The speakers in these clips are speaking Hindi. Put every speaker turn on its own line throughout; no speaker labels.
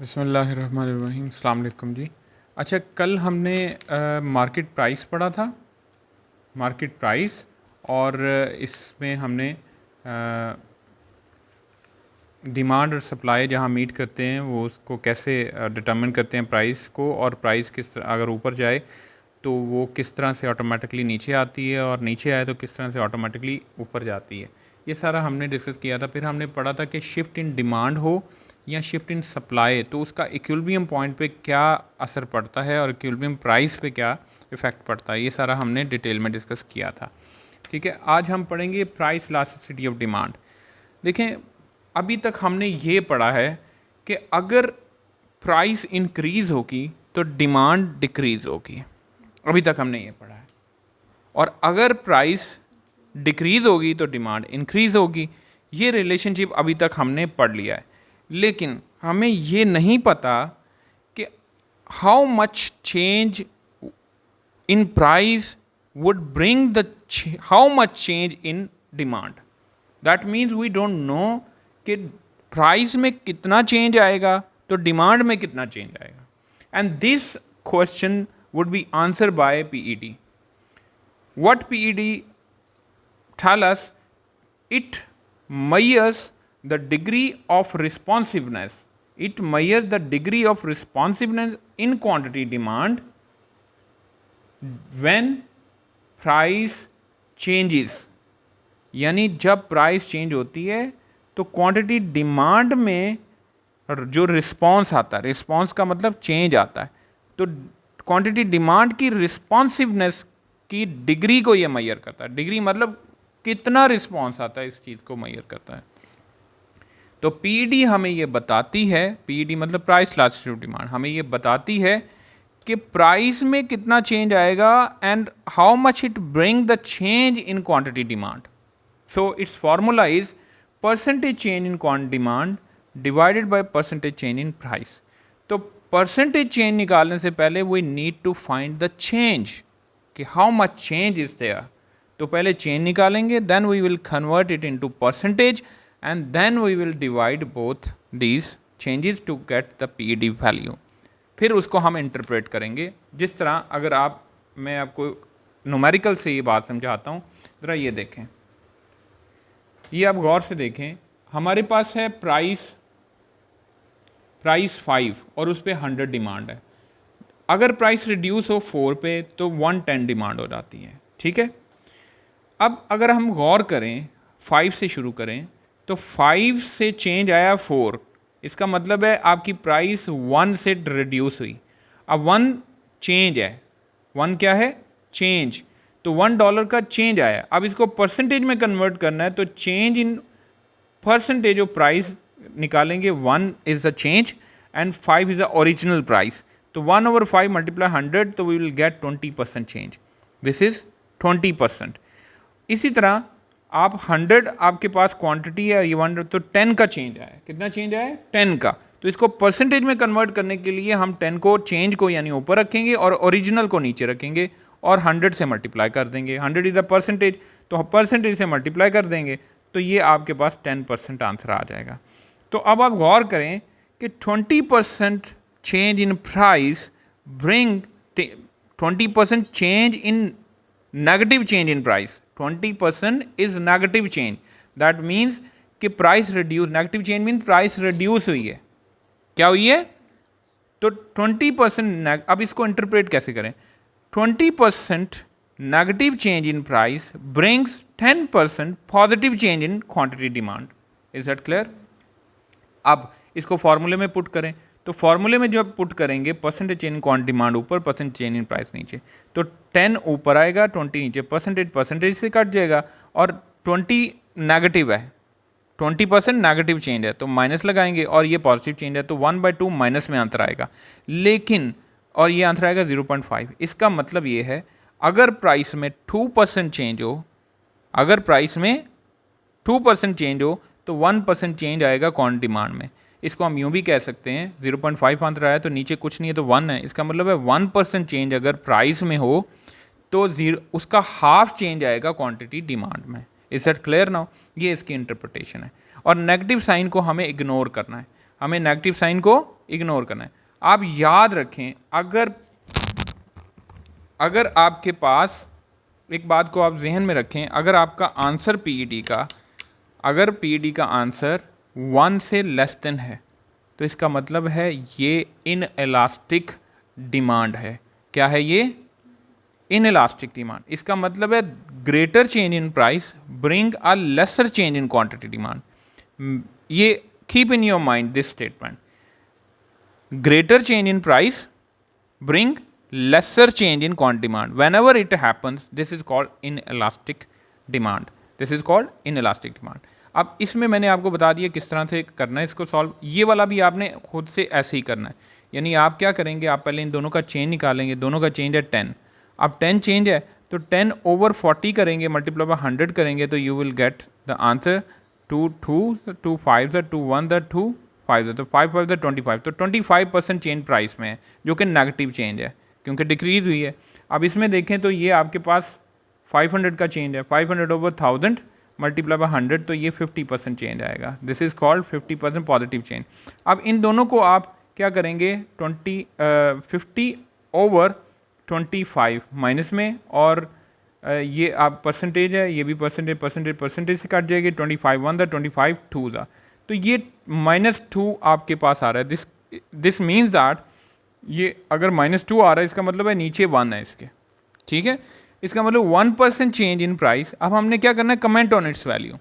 बिस्मिल्लाहिर्रहमानिर्रहीम, अस्सलाम वालेकुम जी। अच्छा, कल हमने मार्केट प्राइस पढ़ा था, मार्केट प्राइस, और इसमें हमने डिमांड और सप्लाई जहाँ मीट करते हैं वो उसको कैसे डिटर्मिन करते हैं प्राइस को, और प्राइस किस तरह अगर ऊपर जाए तो वो किस तरह से ऑटोमेटिकली नीचे आती है, और नीचे आए तो किस तरह से ऑटोमेटिकली ऊपर जाती है। ये सारा हमने डिस्कस किया था। फिर हमने पढ़ा था कि शिफ्ट इन डिमांड हो या शिफ्ट इन सप्लाई तो उसका इक्विलिब्रियम पॉइंट पे क्या असर पड़ता है और इक्विलिब्रियम प्राइस पे क्या इफ़ेक्ट पड़ता है। ये सारा हमने डिटेल में डिस्कस किया था। ठीक है, आज हम पढ़ेंगे प्राइस इलास्टिसिटी ऑफ डिमांड। देखें, अभी तक हमने ये पढ़ा है कि अगर प्राइस इंक्रीज़ होगी तो डिमांड डिक्रीज़ होगी। अभी तक हमने ये पढ़ा है। और अगर प्राइस डिक्रीज़ होगी तो डिमांड इंक्रीज़ होगी। ये रिलेशनशिप अभी तक हमने पढ़ लिया है। लेकिन हमें ये नहीं पता कि how much change in price would bring the how much change in demand. That means we don't know कि प्राइस में कितना चेंज आएगा तो डिमांड में कितना चेंज आएगा। And this question would be answer by PED. What PED tell us? It measures the degree of responsiveness. It measures the degree of responsiveness in quantity demand when price changes. यानी जब प्राइस चेंज होती है तो क्वांटिटी डिमांड में जो रिस्पांस आता है, रिस्पांस का मतलब चेंज आता है, तो क्वांटिटी डिमांड की रिस्पॉन्सिवनेस की डिग्री को ये मेजर करता है। डिग्री मतलब कितना रिस्पांस आता है, इस चीज़ को मेजर करता है। तो पीईडी हमें ये बताती है, पीईडी मतलब प्राइस इलास्टिसिटी ऑफ डिमांड, हमें ये बताती है कि प्राइस में कितना चेंज आएगा and how much it bring the change in quantity demand. So it's formula is percentage change in quantity demand divided by percentage change in price. तो परसेंटेज चेंज निकालने से पहले we need to find the change, कि how much change is there. तो पहले चेंज निकालेंगे, then we will convert it into percentage, and then we will divide both these changes to get the PED value. फिर उसको हम इंटरप्रेट करेंगे जिस तरह, अगर मैं आपको न्यूमेरिकल से ये बात समझाता हूँ। ज़रा ये देखें, ये आप गौर से देखें, हमारे पास है प्राइस 5 और उस पर 100 डिमांड है। अगर प्राइस रिड्यूस हो 4 पे तो 110 डिमांड हो जाती है। ठीक है, अब अगर हम गौर करें 5 से शुरू करें तो 5 से चेंज आया 4, इसका मतलब है आपकी प्राइस 1 से रिड्यूस हुई। अब 1 चेंज है, 1 क्या है? चेंज। तो $1 का चेंज आया। अब इसको परसेंटेज में कन्वर्ट करना है तो change in percentage of price निकालेंगे। 1 is the change and 5 is the original price. तो 1/5 मल्टीप्लाई 100 तो we will get 20% change. This is 20%। इसी तरह आप 100 आपके पास क्वांटिटी है, ये 100, तो 10 का चेंज आया। कितना चेंज आया? 10 का। तो इसको परसेंटेज में कन्वर्ट करने के लिए हम 10 को, चेंज को यानी ऊपर रखेंगे और ओरिजिनल को नीचे रखेंगे और 100 से मल्टीप्लाई कर देंगे। 100 इज़ द परसेंटेज, तो परसेंटेज से मल्टीप्लाई कर देंगे तो ये आपके पास 10% आंसर आ जाएगा। तो अब आप गौर करें कि 20% change in price bring 20% change in negative change in price. 20% is negative change. That means कि price reduce, negative change mean price reduce हुई है। क्या हुई है? तो 20%। अब इसको इंटरप्रेट कैसे करें? 20% negative change in price brings 10% positive change in quantity demand. Is that clear? अब इसको फॉर्मूले में पुट करें, तो फॉर्मूले में जब पुट करेंगे percentage change in quantity demand ऊपर, परसेंटेज चेंज इन प्राइस नीचे, तो 10 ऊपर आएगा, 20 नीचे, परसेंटेज से कट जाएगा और 20 नेगेटिव है, 20% नेगेटिव चेंज है तो माइनस लगाएंगे, और ये पॉजिटिव चेंज है तो 1/2 माइनस में आंसर आएगा। लेकिन और ये आंसर आएगा 0.5। इसका मतलब ये है अगर प्राइस में 2% चेंज हो, अगर प्राइस में 2% चेंज हो तो 1% चेंज आएगा क्वांटिटी डिमांड में। इसको हम यूँ भी कह सकते हैं, 0.5 आंसर आया तो नीचे कुछ नहीं है तो 1 है। इसका मतलब है 1% चेंज अगर प्राइस में हो तो उसका हाफ चेंज आएगा क्वांटिटी डिमांड में। Is that clear now? ये इसकी इंटरप्रिटेशन है। और नेगेटिव साइन को हमें इग्नोर करना है। हमें नेगेटिव साइन को इग्नोर करना है। आप याद रखें, अगर आपके पास, एक बात को आप जहन में रखें, अगर आपका आंसर पीईडी का, अगर पीईडी का आंसर 1 से लेस देन है तो इसका मतलब है ये इन इलास्टिक डिमांड है। क्या है ये? Inelastic demand. इसका मतलब है greater change in price bring a lesser change in quantity demand. ये keep in your mind this statement, greater change in price bring lesser change in quantity demand. Whenever it happens, this is called inelastic demand. This is called inelastic demand. अब इसमें मैंने आपको बता दिया किस तरह से करना है इसको सॉल्व। ये वाला भी आपने खुद से ऐसे ही करना है। यानी आप क्या करेंगे, आप पहले इन दोनों का चेंज निकालेंगे। दोनों का चेंज है 10। अब 10 चेंज है तो 10 over 40 करेंगे, मल्टीप्लाई बाय 100 करेंगे तो you will get the answer 2 2 5 2 1 2 5 तो 5 5 25। तो 25% चेंज प्राइस में है जो कि नेगेटिव चेंज है क्योंकि डिक्रीज हुई है। अब इसमें देखें तो ये आपके पास 500 का चेंज है, 500 over 1000 मल्टीप्लाई बाय 100 तो ये 50% चेंज आएगा। This is called 50% positive change. अब इन दोनों को आप क्या करेंगे, 50 over 25 माइनस में, और ये आप परसेंटेज है, ये भी परसेंटेज से कट जाएगी। 25 1 25 2 तो ये -2 आपके पास आ रहा है। दिस मीन्स दैट ये अगर -2 आ रहा है इसका मतलब है नीचे 1 है इसके, ठीक है। इसका मतलब 1% चेंज इन प्राइस। अब हमने क्या करना है, comment on its value.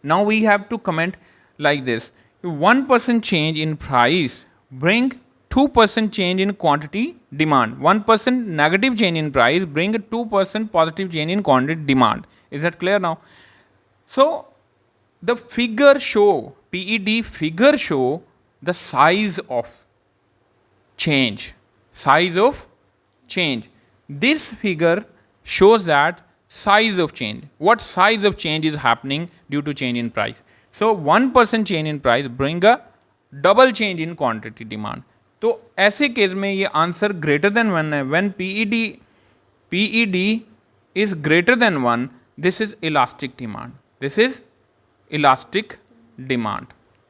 Now we have to comment like this, 1% change in price bring 2% change in quantity demand. 1% negative change in price bring 2% positive change in quantity demand. Is that clear now? So the figure show, PED figure show the size of change. This figure shows that size of change. What size of change is happening due to change in price? So 1% change in price bring a double change in quantity demand. तो ऐसे केस में ये आंसर ग्रेटर देन 1 है। When PED is greater than 1, this is elastic demand. This is elastic demand.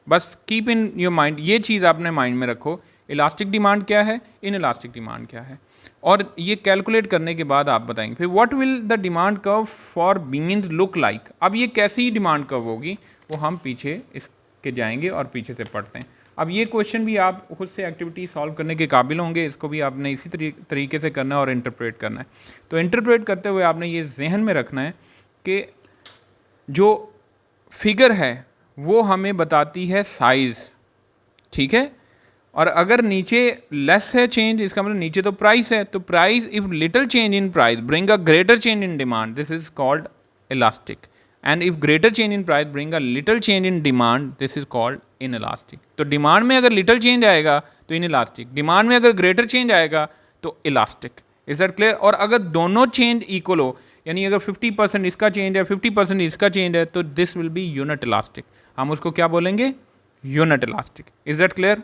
बस कीप इन योर माइंड, ये चीज़ आपने माइंड में रखो। इलास्टिक डिमांड क्या है, इन इलास्टिक डिमांड क्या है, और ये कैलकुलेट करने के बाद आप बताएंगे फिर what will the demand curve for beans look like. अब ये कैसी डिमांड कर्व होगी वो हम पीछे इसके जाएंगे और पीछे से पढ़ते हैं। अब ये क्वेश्चन भी आप खुद से एक्टिविटी सॉल्व करने के काबिल होंगे। इसको भी आपने इसी तरीके से करना है और इंटरप्रेट करना है। तो इंटरप्रेट करते हुए आपने ये जहन में रखना है कि जो फिगर है वो हमें बताती है साइज़, ठीक है। और अगर नीचे लेस है चेंज, इसका मतलब नीचे तो प्राइस है, तो price if little change in price bring a greater change in demand, this is called elastic. And if greater change in price bring a little change in demand, this is called in elastic. तो डिमांड में अगर लिटिल चेंज आएगा तो इन इलास्टिक, डिमांड में अगर ग्रेटर चेंज आएगा तो इलास्टिक। Is that clear? और अगर दोनों चेंज इक्वल हो, यानी अगर 50% इसका चेंज है 50% इसका चेंज है, तो this will be unit elastic. हम उसको क्या बोलेंगे, unit elastic. Is that clear?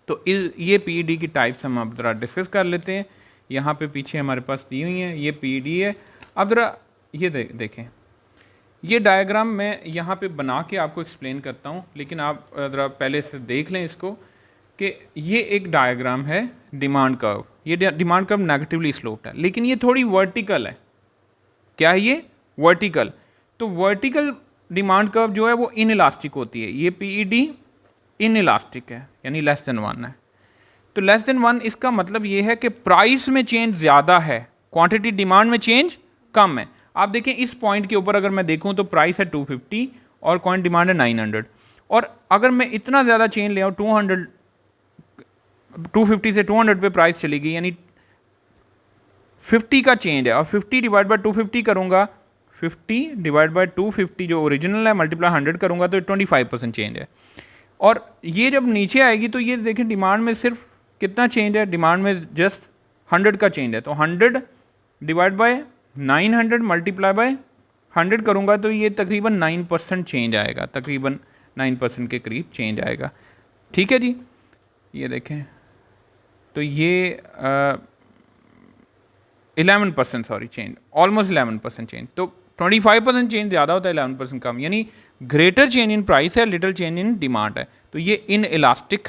तो ये PED की टाइप्स हम अब ज़रा डिस्कस कर लेते हैं। यहाँ पे पीछे हमारे पास दी हुई हैं, ये PED है। अब ज़रा ये देखें, ये डायग्राम मैं यहाँ पे बना के आपको एक्सप्लेन करता हूँ, लेकिन आप ज़रा पहले से देख लें इसको कि ये एक डायग्राम है डिमांड कर्व। ये डिमांड कर्व नेगेटिवली स्लोप्ड है, लेकिन ये थोड़ी वर्टिकल है। क्या है ये? वर्टिकल। तो वर्टिकल डिमांड कर्व जो है वो इन इलास्टिक होती है। ये PED इन इलास्टिक है, यानी लेस देन 1 है। तो लेस देन 1 इसका मतलब ये है कि प्राइस में चेंज ज़्यादा है, क्वांटिटी डिमांड में चेंज कम है। आप देखें इस पॉइंट के ऊपर अगर मैं देखूं तो प्राइस है 250 और क्वांटिटी डिमांड है 900। और अगर मैं इतना ज़्यादा चेंज ले आऊँ, 250 से 200 पे प्राइस चली गई, यानी 50 का चेंज है, और 50 डिवाइड बाई 250 करूँगा, 50 डिवाइड बाई 250 जो ओरिजिनल है मल्टीप्लाई 100 करूँगा तो 25% चेंज है। और ये जब नीचे आएगी तो ये देखें डिमांड में सिर्फ कितना चेंज है, डिमांड में जस्ट 100 का चेंज है। तो 100 डिवाइड बाय 900 मल्टीप्लाई बाय 100 करूँगा तो ये तकरीबन 9% चेंज आएगा, तकरीबन 9% के करीब चेंज आएगा। ठीक है जी, ये देखें तो ये 11% सॉरी चेंज, ऑलमोस्ट 11% चेंज। तो 25% चेंज ज़्यादा होता है, 11% कम, यानी ग्रेटर चेंज इन प्राइस है, लिटिल चेंज इन डिमांड है। तो ये इन इलास्टिक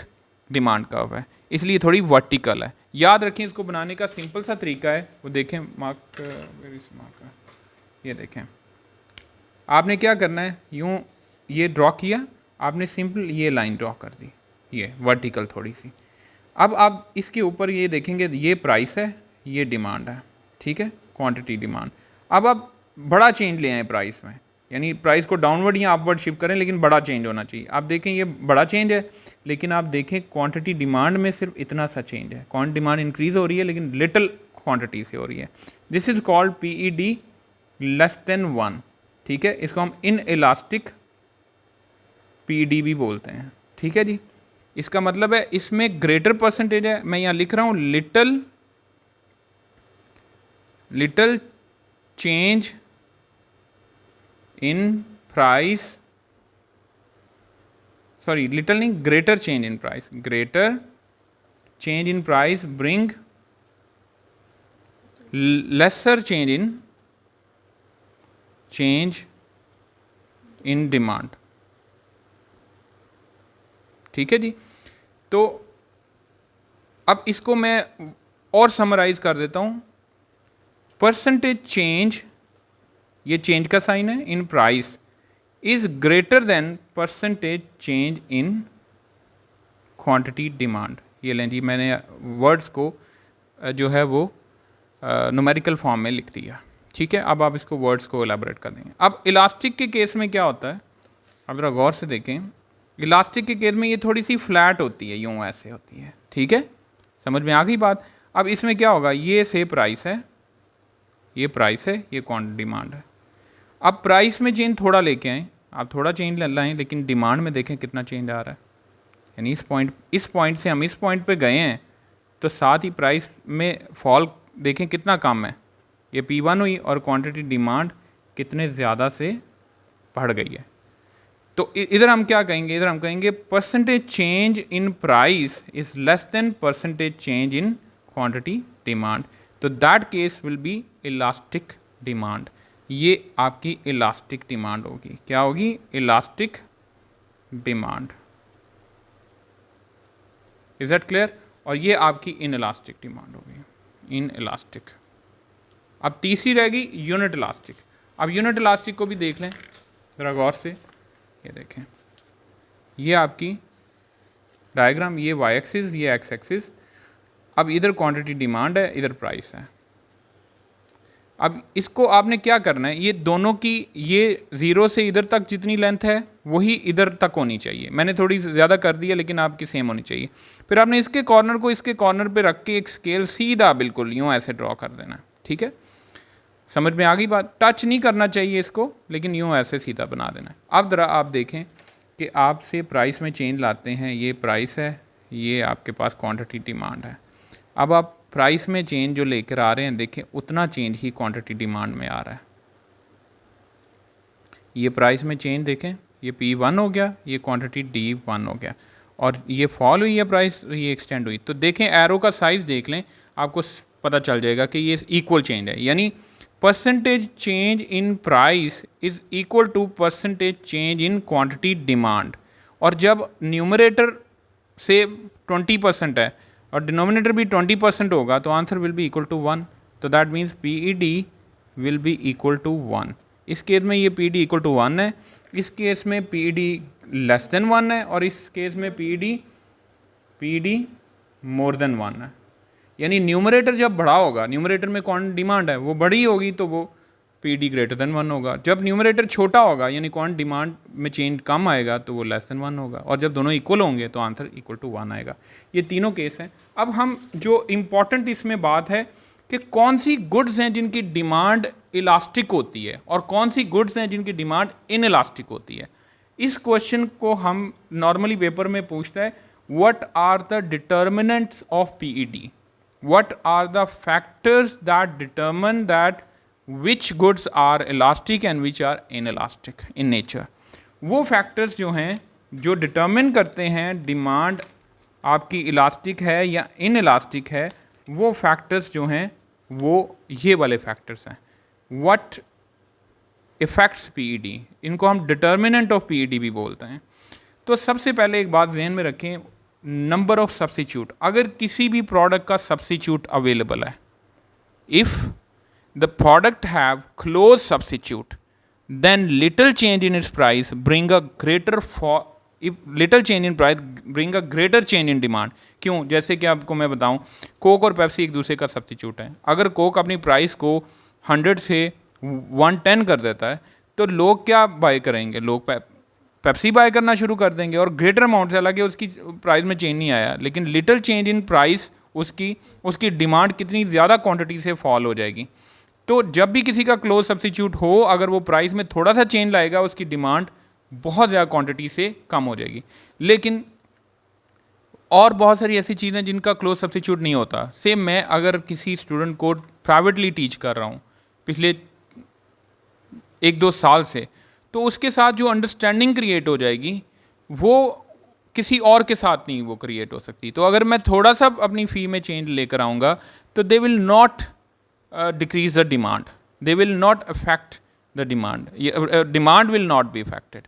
डिमांड कर्व है, इसलिए थोड़ी वर्टिकल है। याद रखें, इसको बनाने का सिंपल सा तरीका है, वो देखें मार्क, ये देखें, आपने क्या करना है, यूँ ये ड्रॉ किया आपने, सिंपल ये लाइन ड्रॉ कर दी, ये वर्टिकल थोड़ी सी। अब आप इसके ऊपर ये देखेंगे, ये प्राइस है, ये डिमांड है, ठीक है, क्वांटिटी डिमांड। अब आप बड़ा चेंज ले आए प्राइस में, यानी प्राइस को डाउनवर्ड या अपवर्ड शिफ्ट करें, लेकिन बड़ा चेंज होना चाहिए। आप देखें ये बड़ा चेंज है, लेकिन आप देखें क्वांटिटी डिमांड में सिर्फ इतना सा चेंज है, क्वांटिटी डिमांड इंक्रीज हो रही है लेकिन लिटिल क्वांटिटी से हो रही है। This is called PED less than 1, ठीक है, इसको हम इन इलास्टिक PED भी बोलते हैं, ठीक है जी। इसका मतलब है इसमें ग्रेटर परसेंटेज है, मैं यहाँ लिख रहा हूँ little change in price, sorry little नहीं, greater change in price, greater change in price bring lesser change in demand, ठीक है जी। तो अब इसको मैं और समराइज कर देता हूँ, परसेंटेज चेंज, ये चेंज का साइन है, इन price is greater than percentage change in quantity demand. ये लें जी, मैंने वर्ड्स को जो है वो न्यूमेरिकल फॉर्म में लिख दिया, ठीक है। अब आप इसको वर्ड्स को एलैबोरेट कर देंगे। अब इलास्टिक के केस में क्या होता है, अब जरा गौर से देखें, इलास्टिक के केस में ये थोड़ी सी फ्लैट होती है, यूँ ऐसे होती है, ठीक है, समझ में आ गई बात। अब इसमें क्या होगा, ये से प्राइस है, ये प्राइस है, ये क्वांटिटी डिमांड है। अब प्राइस में चेंज थोड़ा लेके आएँ, आप थोड़ा चेंज लाएँ, लेकिन डिमांड में देखें कितना चेंज आ रहा है, यानी इस पॉइंट से हम इस पॉइंट पे गए हैं, तो साथ ही प्राइस में फॉल देखें कितना कम है, ये P1 हुई, और क्वांटिटी डिमांड कितने ज़्यादा से बढ़ गई है। तो इधर हम क्या कहेंगे, इधर हम कहेंगे percentage change in price is less than percentage change in quantity demand, तो that case will be elastic demand. ये आपकी इलास्टिक डिमांड होगी, क्या होगी, elastic demand. Is that clear. और ये आपकी इन इलास्टिक डिमांड होगी, इन इलास्टिक। अब तीसरी रहेगी यूनिट इलास्टिक। अब यूनिट इलास्टिक को भी देख लें ज़रा गौर से, ये देखें, ये आपकी डायग्राम, ये वाई एक्सिस, ये एक्स एक्सिस। अब इधर क्वांटिटी डिमांड है, इधर प्राइस है। अब इसको आपने क्या करना है, ये दोनों की, ये ज़ीरो से इधर तक जितनी लेंथ है वही इधर तक होनी चाहिए। मैंने थोड़ी ज़्यादा कर दी है, लेकिन आपकी सेम होनी चाहिए। फिर आपने इसके कॉर्नर को इसके कॉर्नर पे रख के एक स्केल सीधा बिल्कुल यूँ ऐसे ड्रॉ कर देना है, ठीक है, समझ में आ गई बात। टच नहीं करना चाहिए इसको, लेकिन यूँ ऐसे सीधा बना देना है। अब ज़रा आप देखें कि आपसे प्राइस में चेंज लाते हैं, ये प्राइस है, ये आपके पास क्वांटिटी डिमांड है। अब आप प्राइस में चेंज जो लेकर आ रहे हैं, देखें उतना चेंज ही क्वांटिटी डिमांड में आ रहा है। ये प्राइस में चेंज देखें, ये P1 हो गया, ये क्वांटिटी D1 हो गया, और ये फॉल हुई है प्राइस, ये एक्सटेंड हुई। तो देखें एरो का साइज़ देख लें, आपको पता चल जाएगा कि ये इक्वल चेंज है, यानी percentage change in price is equal to percentage change in quantity demand. और जब न्यूमरेटर से 20% है और डिनोमिनेटर भी 20% होगा, तो answer will be equal to 1। तो that means PED will be equal to 1। इस केस में ये PED इक्वल टू 1 है, इस केस में PED लेस देन 1 है, और इस केस में PED मोर देन 1 है। यानी न्यूमरेटर जब बड़ा होगा, न्यूमरेटर में कौन डिमांड है वो बड़ी होगी, तो वो PED ग्रेटर देन 1 होगा। जब न्यूमरेटर छोटा होगा, यानी कौन डिमांड में चेंज कम आएगा, तो वो लेस देन 1 होगा। और जब दोनों इक्वल होंगे तो आंसर इक्वल टू 1 आएगा। ये तीनों केस हैं। अब हम जो इम्पॉर्टेंट इसमें बात है कि कौन सी गुड्स हैं जिनकी डिमांड इलास्टिक होती है और कौन सी गुड्स हैं जिनकी डिमांड इन इलास्टिक होती है। इस क्वेश्चन को हम नॉर्मली पेपर में पूछता है, what are the determinants of PED, what are the factors that determine that which goods are elastic and which are inelastic in nature। वो factors जो हैं जो determine करते हैं डिमांड आपकी इलास्टिक है या inelastic है, वो factors जो हैं वो ये वाले factors हैं। what affects PED, इनको हम determinant of PED भी बोलते हैं। तो सबसे पहले एक बात जहन में रखें, नंबर ऑफ सब्स्टिट्यूट। अगर किसी भी प्रोडक्ट का सब्स्टिट्यूट अवेलेबल है, if the product have close substitute then little change in its price bring a greater for if little change in price bring a greater change in demand। क्यों? जैसे कि आपको मैं बताऊं, कोक और पेप्सी एक दूसरे का सब्स्टिट्यूट है। अगर कोक अपनी प्राइस को 100 से 110 कर देता है तो लोग क्या बाय करेंगे? लोग पेप्सी बाय करना शुरू कर देंगे और ग्रेटर अमाउंट से, हालांकि उसकी प्राइस में चेंज नहीं आया, लेकिन लिटिल चेंज इन प्राइस उसकी डिमांड कितनी ज़्यादा क्वांटिटी से फॉल हो जाएगी। तो जब भी किसी का क्लोज सब्स्टिट्यूट हो, अगर वो प्राइस में थोड़ा सा चेंज लाएगा, उसकी डिमांड बहुत ज़्यादा क्वांटिटी से कम हो जाएगी। लेकिन और बहुत सारी ऐसी चीज़ें जिनका क्लोज सब्स्टिट्यूट नहीं होता। सेम मैं अगर किसी स्टूडेंट को प्राइवेटली टीच कर रहा हूँ पिछले 1-2 साल से, तो उसके साथ जो अंडरस्टैंडिंग क्रिएट हो जाएगी वो किसी और के साथ नहीं वो क्रिएट हो सकती। तो अगर मैं थोड़ा सा अपनी फ़ी में चेंज लेकर आऊँगा तो they will not decrease the demand, they will not affect the demand, demand will not be affected।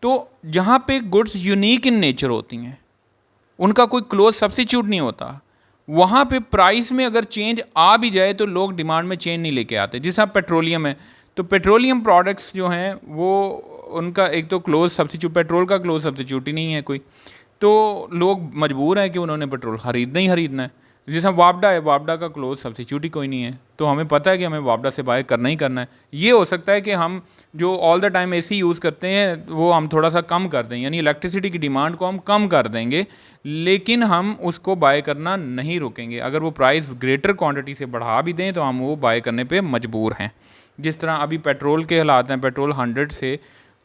तो जहाँ पे गुड्स यूनिक इन नेचर होती हैं, उनका कोई क्लोज सब्स्टिट्यूट नहीं होता, वहाँ पे प्राइस में अगर चेंज आ भी जाए तो लोग डिमांड में चेंज नहीं लेके आते। जैसा पेट्रोलियम है, तो पेट्रोलियम प्रोडक्ट्स जो हैं वो उनका एक तो क्लोज सब्स्टिट्यूट, पेट्रोल का क्लोज सब्स्टिट्यूट ही नहीं है कोई, तो लोग मजबूर हैं कि उन्होंने पेट्रोल खरीदना ही खरीदना है। जैसा वापडा है, वापडा का क्लोज सब्स्टिट्यूट ही कोई नहीं है, तो हमें पता है कि हमें वापडा से बाय करना ही करना है। ये हो सकता है कि हम जो all the time AC use करते हैं वो हम थोड़ा सा कम कर दें, यानी इलेक्ट्रिसिटी की डिमांड को हम कम कर देंगे, लेकिन हम उसको बाय करना नहीं रुकेंगे। अगर वो प्राइस ग्रेटर क्वांटिटी से बढ़ा भी दें तो हम वो बाय करने पे मजबूर हैं। जिस तरह अभी पेट्रोल के हालात हैं, पेट्रोल 100 से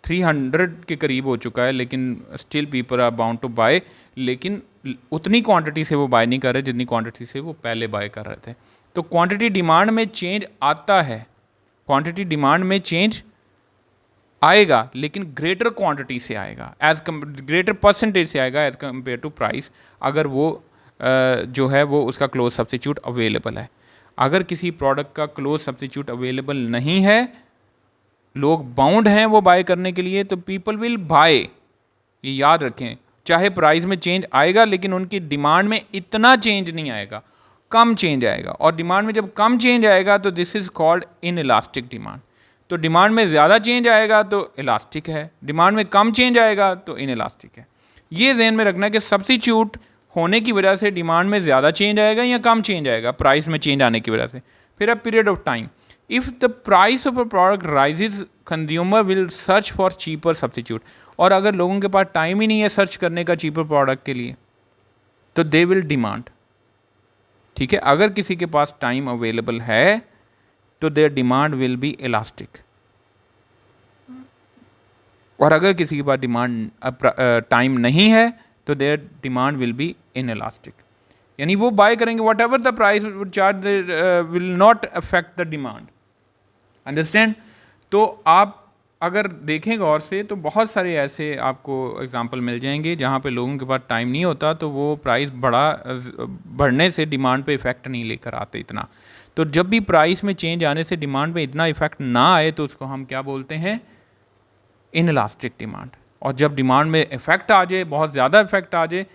300 के करीब हो चुका है, लेकिन still people are bound to buy, लेकिन उतनी क्वांटिटी से वो बाय नहीं कर रहे जितनी क्वांटिटी से वो पहले बाय कर रहे थे। तो क्वांटिटी डिमांड में चेंज आता है, क्वांटिटी डिमांड में चेंज आएगा, लेकिन ग्रेटर क्वांटिटी से आएगा, ग्रेटर परसेंटेज से आएगा एज कम्पेयर टू प्राइस, अगर वो जो है वो उसका क्लोज सब्स्टिट्यूट अवेलेबल है। अगर किसी प्रोडक्ट का क्लोज सब्स्टिट्यूट अवेलेबल नहीं है, लोग बाउंड हैं वो बाय करने के लिए, तो पीपल विल बाय। ये याद रखें, चाहे प्राइस में चेंज आएगा लेकिन उनकी डिमांड में इतना चेंज नहीं आएगा, कम चेंज आएगा। और डिमांड में जब कम चेंज आएगा तो this is called in elastic demand. तो डिमांड में ज़्यादा चेंज आएगा तो इलास्टिक है, डिमांड में कम चेंज आएगा तो इन इलास्टिक है। ये ध्यान में रखना है कि सब्स्टिट्यूट होने की वजह से डिमांड में ज़्यादा चेंज आएगा या कम चेंज आएगा प्राइस में चेंज आने की वजह से। फिर a period of time, if the price of a product rises, consumer will search for cheaper substitute. और अगर लोगों के पास टाइम ही नहीं है सर्च करने का चीपर प्रोडक्ट के लिए, तो दे विल डिमांड। ठीक है, अगर किसी के पास टाइम अवेलेबल है तो their demand will be elastic, और अगर किसी के पास डिमांड टाइम नहीं है तो their demand will be in elastic, यानी वो बाय करेंगे what ever the price charge will not affect the demand. Understand? तो आप अगर देखें गौर से तो बहुत सारे ऐसे आपको एग्जांपल मिल जाएंगे जहाँ पे लोगों के पास टाइम नहीं होता तो वो प्राइस बढ़ने से डिमांड पे इफ़ेक्ट नहीं लेकर आते इतना। तो जब भी प्राइस में चेंज आने से डिमांड पे इतना इफ़ेक्ट ना आए तो उसको हम क्या बोलते हैं? In elastic demand. और जब डिमांड में इफ़ेक्ट आ जाए, बहुत ज़्यादा इफ़ेक्ट आ जाए,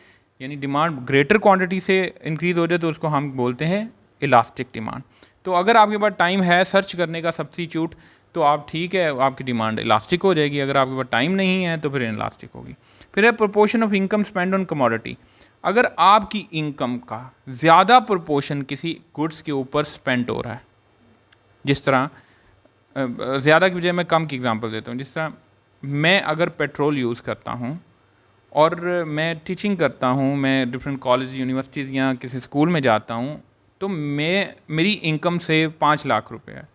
यानी डिमांड ग्रेटर क्वांटिटी से इंक्रीज़ हो जाए, तो उसको हम बोलते हैं इलास्टिक डिमांड। तो अगर आपके पास टाइम है सर्च करने का सब्स्टिट्यूट तो आप ठीक है, आपकी डिमांड इलास्टिक हो जाएगी। अगर आपके पास टाइम नहीं है तो फिर इनइलास्टिक होगी। फिर है proportion of income spend on commodity. अगर आपकी इनकम का ज़्यादा प्रोपोर्शन किसी गुड्स के ऊपर स्पेंड हो रहा है, जिस तरह ज़्यादा की बजाय मैं कम की एग्जांपल देता हूँ, जिस तरह मैं अगर पेट्रोल यूज़ करता हूँ और मैं टीचिंग करता हूँ, मैं डिफरेंट कॉलेज यूनिवर्सिटीज़ या किसी स्कूल में जाता हूँ, तो मेरी इनकम से 5 लाख रुपए है,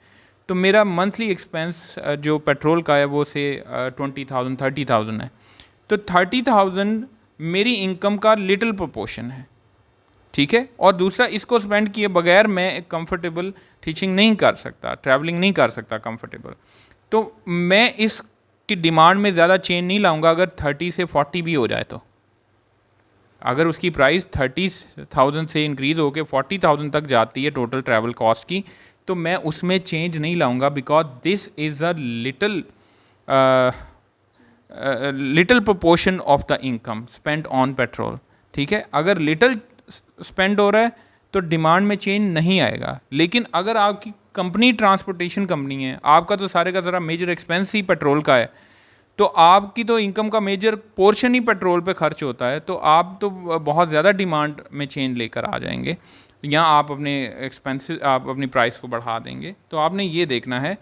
तो मेरा मंथली एक्सपेंस जो पेट्रोल का है वो से 20,000 30,000 है। तो 30,000 मेरी इनकम का लिटिल प्रोपोर्शन है, ठीक है। और दूसरा, इसको स्पेंड किए बगैर मैं कंफर्टेबल टीचिंग नहीं कर सकता, ट्रैवलिंग नहीं कर सकता कंफर्टेबल। तो मैं इसकी डिमांड में ज़्यादा चेंज नहीं लाऊंगा अगर 30 से 40 भी हो जाए। तो अगर उसकी प्राइस 30,000 से इंक्रीज़ होकर 40,000 तक जाती है टोटल ट्रैवल कॉस्ट की, तो मैं उसमें चेंज नहीं लाऊंगा, because this is a little little proportion of the income spend on petrol, ठीक है। अगर लिटल स्पेंड हो रहा है तो डिमांड में चेंज नहीं आएगा, लेकिन अगर आपकी कंपनी ट्रांसपोर्टेशन कंपनी है, आपका तो सारे का सारा मेजर एक्सपेंस ही पेट्रोल का है, तो आपकी तो इनकम का मेजर पोर्शन ही पेट्रोल पे खर्च होता है, तो आप तो बहुत ज़्यादा डिमांड में चेंज लेकर आ जाएंगे, या आप अपने एक्सपेंसेस, आप अपनी प्राइस को बढ़ा देंगे। तो आपने ये देखना है।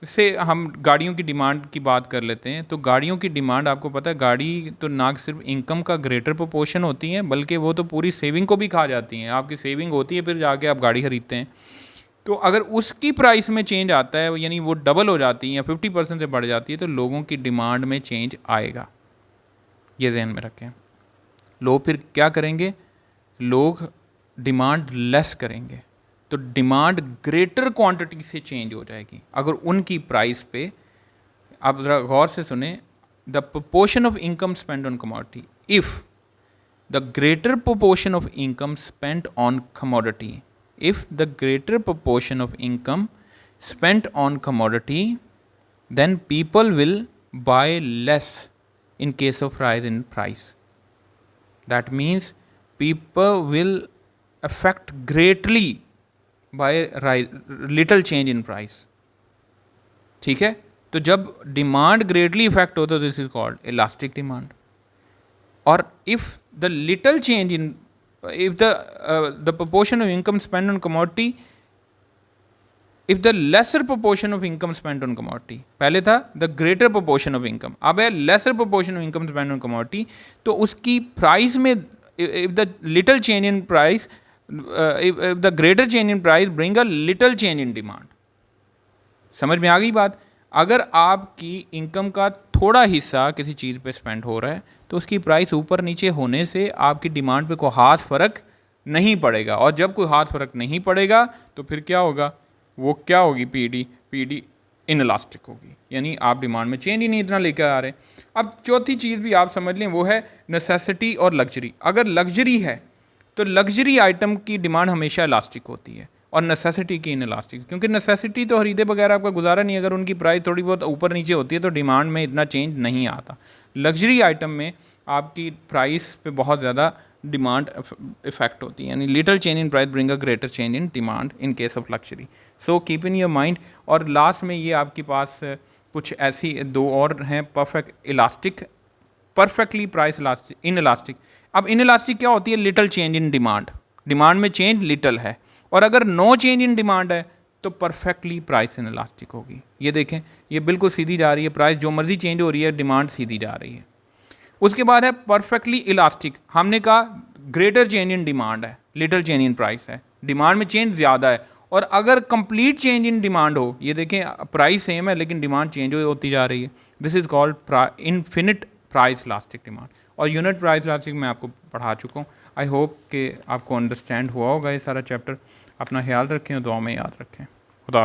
इससे हम गाड़ियों की डिमांड की बात कर लेते हैं। तो गाड़ियों की डिमांड, आपको पता है गाड़ी तो ना सिर्फ इनकम का ग्रेटर प्रोपोर्शन होती है, बल्कि वो तो पूरी सेविंग को भी खा जाती हैं। आपकी सेविंग होती है, फिर जाके आप गाड़ी खरीदते हैं। तो अगर उसकी प्राइस में चेंज आता है, यानी वो डबल हो जाती है या 50% से बढ़ जाती है, तो लोगों की डिमांड में चेंज आएगा। ये ध्यान में रखें। लोग फिर क्या करेंगे? लोग डिमांड लेस करेंगे, तो डिमांड ग्रेटर क्वांटिटी से चेंज हो जाएगी अगर उनकी प्राइस पे। आप ज़रा गौर से सुने, the proportion of income spend on commodity, if the greater proportion of income spend on commodity, if the greater proportion of income spent on commodity, then people will buy less in case of rise in price. That means people will affect greatly by little change in price. ठीक है। तो जब डिमांड ग्रेटली इफेक्ट होता है, this is called elastic demand. और if the little change in, if the proportion of income spent on commodity, if the lesser proportion of income spent on commodity, पहले था the greater proportion of income, अब है lesser proportion of income spent on commodity, तो उसकी प्राइस में if the little change in price, if the greater change in price bring a little change in demand। समझ में आ गई बात? अगर आपकी इनकम का थोड़ा हिस्सा किसी चीज़ पे स्पेंड हो रहा है, तो उसकी प्राइस ऊपर नीचे होने से आपकी डिमांड पे कोई हाथ फ़र्क नहीं पड़ेगा। और जब कोई हाथ फ़र्क नहीं पड़ेगा तो फिर क्या होगा? वो क्या होगी? पीडी इनलास्टिक होगी, यानी आप डिमांड में चेंज ही नहीं इतना लेकर आ रहे। अब चौथी चीज़ भी आप समझ लें, वो है नेसेसिटी और लग्जरी। अगर लग्जरी है तो लग्जरी आइटम की डिमांड हमेशा इलास्टिक होती है और नेसेसिटी की इनलास्टिक, क्योंकि नेसेसिटी तो खरीदे बगैर आपका गुजारा नहीं। अगर उनकी प्राइस थोड़ी बहुत ऊपर नीचे होती है तो डिमांड में इतना चेंज नहीं आता। लग्जरी आइटम में आपकी प्राइस पे बहुत ज़्यादा डिमांड इफेक्ट होती है, यानी little change in price bring a greater change in demand in case of luxury. So keep in your mind. और लास्ट में ये आपके पास कुछ ऐसी दो और हैं, perfect elastic, perfectly price elastic, in elastic. अब इन इलास्टिक क्या होती है? Little change in demand, demand में चेंज लिटल है। और अगर नो चेंज इन डिमांड है तो परफेक्टली प्राइस इन इलास्टिक होगी। ये देखें, ये बिल्कुल सीधी जा रही है, प्राइस जो मर्जी चेंज हो रही है, डिमांड सीधी जा रही है। उसके बाद है परफेक्टली इलास्टिक। हमने कहा ग्रेटर चेंज इन डिमांड है, लिटल चेंज इन प्राइस है, डिमांड में चेंज ज़्यादा है। और अगर कंप्लीट चेंज इन डिमांड हो, ये देखें प्राइस सेम है लेकिन डिमांड चेंज होती जा रही है, this is called infinite price elastic demand. और यूनिट प्राइस इलास्टिक मैं आपको पढ़ा चुका हूँ। आई होप कि आपको अंडरस्टैंड हुआ होगा ये सारा चैप्टर। अपना ख्याल रखें और दुआ में याद रखें।